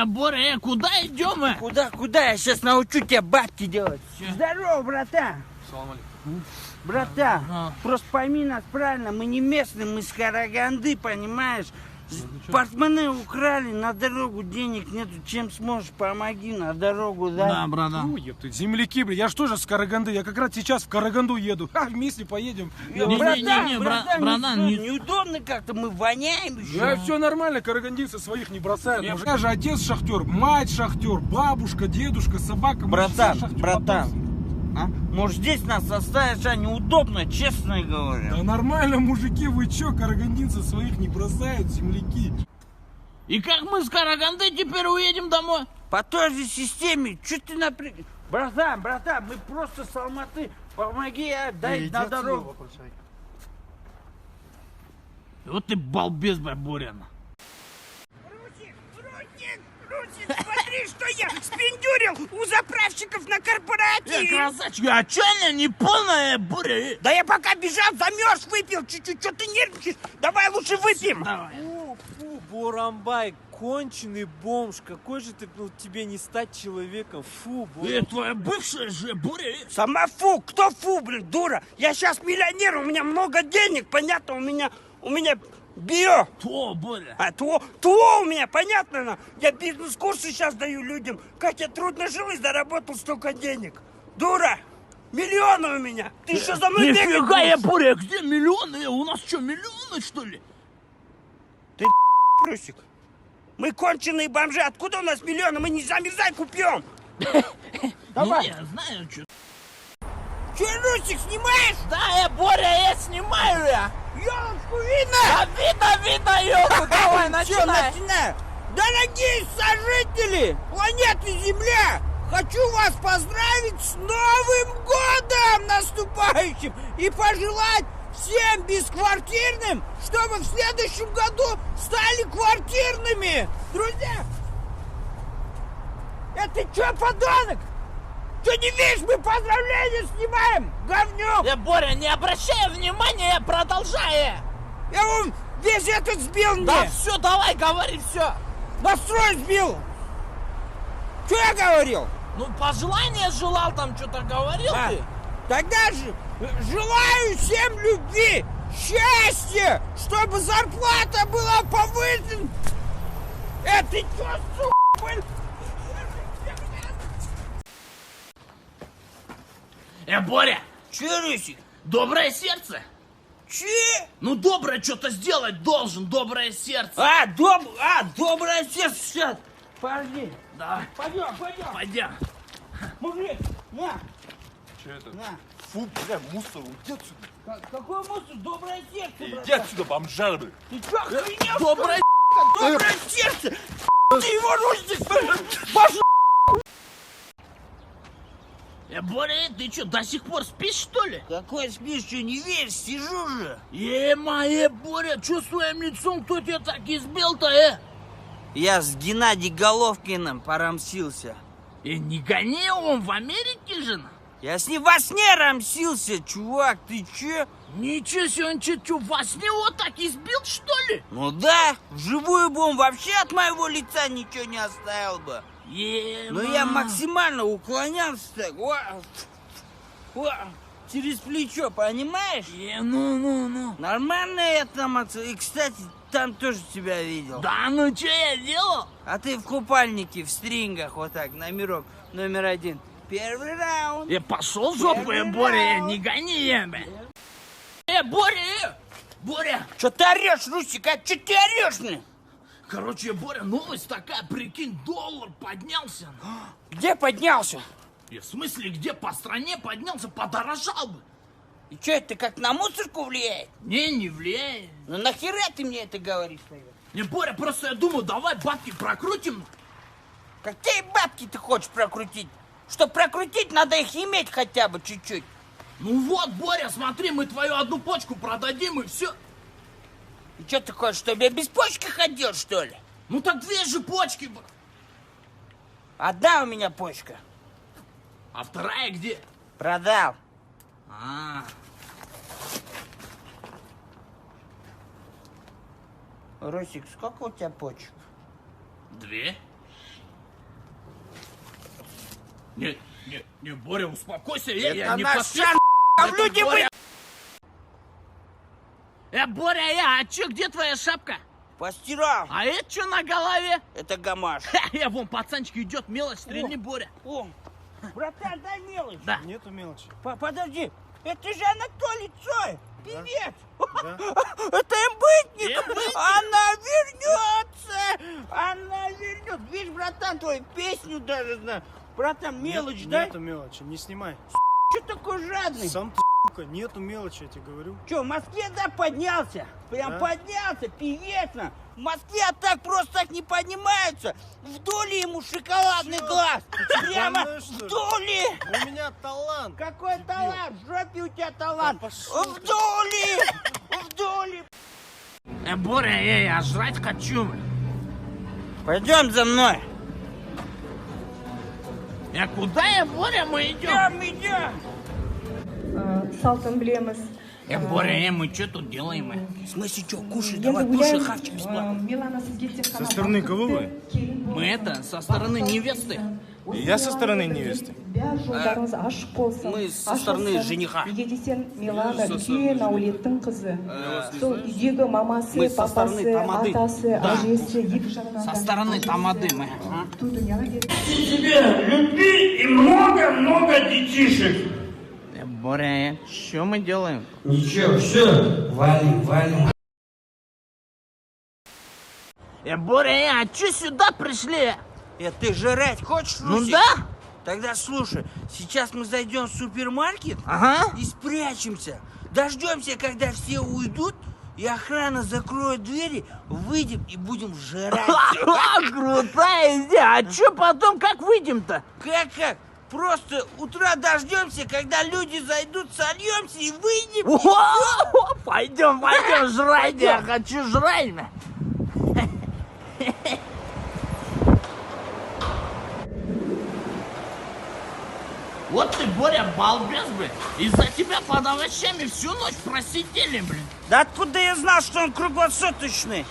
Боря, куда идем мы? Куда? Я сейчас научу тебя бабки делать. Чё? Здорово, братан. Салам алейкум. Братан, Ага. просто пойми нас правильно, мы не местные, мы с Караганды, понимаешь? Портмоне украли, на дорогу денег нету, чем сможешь, помоги на дорогу, да? Да, братан. Ой, ты земляки, блин, я ж тоже с Караганды, я как раз сейчас в Караганду еду. Вместе поедем. Братан, не- неудобно как-то, мы воняем еще. Да, все нормально, карагандинцы своих не бросают. Я же отец шахтер, мать шахтер, бабушка, дедушка, собака. мы все Братан, шахтер братан, потомственные. а? Может здесь нас оставишь, а неудобно, честно говоря. Да нормально, мужики, вы чё, карагандинцы своих не бросают, земляки. И как мы с Караганды теперь уедем домой? По той же системе, что ты напряг... Братан, мы просто с Алматы, помоги, дай на дорогу. Вот ты балбес, Боря. Русик, смотри, что я спиндюрил у заправщиков на корпоративе. Красавчик, а чё она не полная, Боря? Да я пока бежал, замерз, выпил чуть-чуть. Что ты нервничаешь? Давай лучше выпьем. Давай. Фу, Бурамбай, конченый бомж. Какой же ты, тебе не стать человеком? Фу, Бурамбай. Твоя бывшая же, Боря. Сама фу, кто фу, блин, дура? Я сейчас миллионер, у меня много денег, понятно, у меня био. То, Боря. А то у меня, понятно, я бизнес-курсы сейчас даю людям. Как я трудно жил и заработал столько денег. Дура, миллионы у меня. Ты что за мной бегаешь? Нифига я, Боря, где миллионы? У нас что, миллионы, что ли? Русик, мы конченые бомжи. Откуда у нас миллионы? Мы не замерзай купим. Давай. Я знаю, что. Че, Русик, снимаешь? Да, Боря, я снимаю я. Ёлочку видно? Да видно, ёлку, давай, Всё, начинаю. Дорогие сожители планеты Земля, хочу вас поздравить с Новым годом наступающим и пожелать всем бесквартирным, чтобы в следующем году стали квартирными. Друзья, это чё, подонок? Что не видишь, мы поздравления снимаем, говнюк! Боря, не обращай внимания, продолжай. Я вон весь этот сбил мне! Да все, давай, говори все. Настрой сбил! Что я говорил? Ну, пожелание желал, там что-то говорил А, ты. Тогда же желаю всем любви, счастья, чтобы зарплата была повышена. Это что, сука, блин? Боря, Че, Русик? доброе сердце. Че? Ну, доброе что-то сделать должен, доброе сердце. Доброе сердце сейчас. Подожди. Давай, Пойдем. пойдем. Мужик, на. Че это? На. Фу, бля, мусор, уйди отсюда. Какой мусор? Доброе сердце, Иди братан. отсюда, бомжар, блин. Ты что, охренел? Доброе Доброе сердце. Ты его ручник. Боря, ты что, до сих пор спишь, что ли? Какой спишь, что не веришь? Сижу же. Моя Боря, что своим лицом кто тебя так избил-то, Я с Геннадием Головкиным порамсился. не гони, он в Америке же. Я с ним во сне рамсился, чувак, ты че? Ничего себе, он что, во сне вот так избил, что ли? Ну да, вживую бы он вообще от моего лица ничего не оставил бы. Но я максимально уклонялся так, через плечо, понимаешь? Ну. Нормально я там и, кстати, там тоже тебя видел. Да ну что я делал? А ты в купальнике, в стрингах, вот так, номерок номер 1. Первый раунд. Пошел в жопу, Боря, не гони, Боря! Что ты орешь, Русик, а что ты орешь мне? Короче, Боря, новость такая, прикинь, доллар поднялся. Где поднялся? В смысле, где по стране поднялся, подорожал бы. И что, это как на мусорку влияет? Не влияет. Ну нахера ты мне это говоришь? Боря, просто я думаю, давай бабки прокрутим. Какие бабки ты хочешь прокрутить? Чтобы прокрутить, надо их иметь хотя бы чуть-чуть. Ну вот, Боря, смотри, мы твою одну почку продадим и все. И что ты хочешь, чтобы я без почки ходил, что ли? Ну так 2 же почки. Одна у меня почка. А вторая где? Продал. Русик, сколько у тебя почек? 2. Не, Боря, успокойся, я не наш подписываю. Там люди Боря. Боря, а чё, где твоя шапка? Постирал. А это что на голове? Это гамаш. Вон пацанчик идет, мелочь, стрельни, Боря. О, братан, дай мелочь. Да. Нету мелочи. Подожди, это же Анатолий Цой, певец. Это МБТник. Она вернется. Она вернется. Видишь, братан, твою песню даже знаю. Братан, мелочь дай. Нету мелочи, не снимай. Что такой жадный? Сам ты, сука, нету мелочи, я тебе говорю. Че, в Москве, да, поднялся? Прям Да. поднялся, певец. В Москве так просто так не поднимаются. Вдули ему шоколадный Чё? глаз. Прямо больной, что ли? вдули. У меня талант. Какой талант? В жопе у тебя талант. Да пошёл ты. Вдули. Вдули. Боря, я жрать хочу. Пойдем за мной. Куда, Боря, мы идем? Идем. салт эмблемас. Боря, мы что тут делаем? В смысле, что, кушай, Енді давай, кушай, гуляем, хавчик бесплатно. Милана сізге тек қана Со стороны кого вы? Мы со стороны невесты. И я со стороны невесты. жолдарыңыз ашық болсын. Мы со стороны жениха. Неге десең, Милана үлкен әулеттің қызы. Сол үйдегі мамасы, Мы со стороны папасы, тамады. атасы, әжесі, екі жағынан. Со стороны тамады мы. Ту дүнияға келді. Тебе любви и много-много детишек. Боря, что мы делаем? Ничего, все, вали. Боря, а что сюда пришли? Ты жрать хочешь, Ну Русик? да. Тогда слушай, сейчас мы зайдем в супермаркет Ага. и спрячемся. Дождемся, когда все уйдут, и охрана закроет двери, выйдем и будем жрать. Крутая идея. А что потом, как выйдем-то? Как? Просто утра дождемся, когда люди зайдут, сольемся и выйдем. Пойдем жрать. Я хочу жрать. Вот ты, Боря, балбес, блин. Из-за тебя под овощами всю ночь просидели, блин. Да откуда я знал, что он круглосуточный?